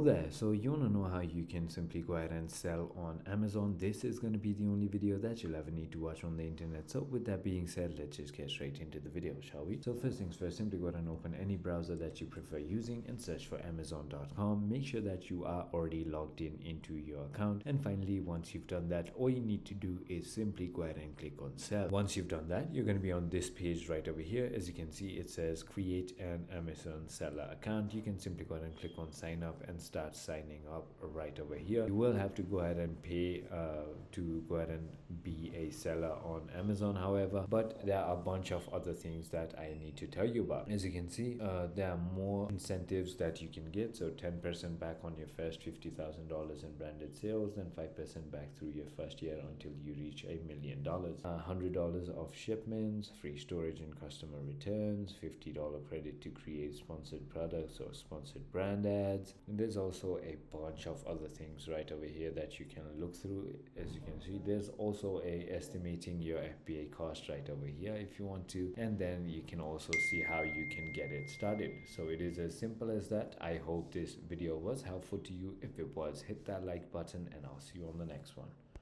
there, so you want to know how you can simply go ahead and sell on Amazon. This is going to be the only video that you'll ever need to watch on the internet. So with that being said, let's just get straight into the video, shall we? So first things first, simply go ahead and open any browser that you prefer using and search for Amazon.com. Make sure that you are already logged in into your account, and finally, once you've done that, all you need to do is simply go ahead and click on sell. Once you've done that, you're going to be on this page right over here. As you can see, it says create an Amazon seller account. You can simply go ahead and click on sign up and start signing up right over here. You will have to go ahead and pay to go ahead and be a seller on Amazon, however, but there are a bunch of other things that I need to tell you about. As you can see, there are more incentives that you can get. So 10% back on your first $50,000 in branded sales, then 5% back through your first year until you reach $1 million. $100 off shipments, free storage and customer returns, $50 credit to create sponsored products or sponsored brand ads. And there's also a bunch of other things right over here that you can look through. As you can see, there's also a estimating your FBA cost right over here if you want to, and then you can also see how you can get it started. So it is as simple as that. I hope this video was helpful to you. If it was, hit that like button and I'll see you on the next one.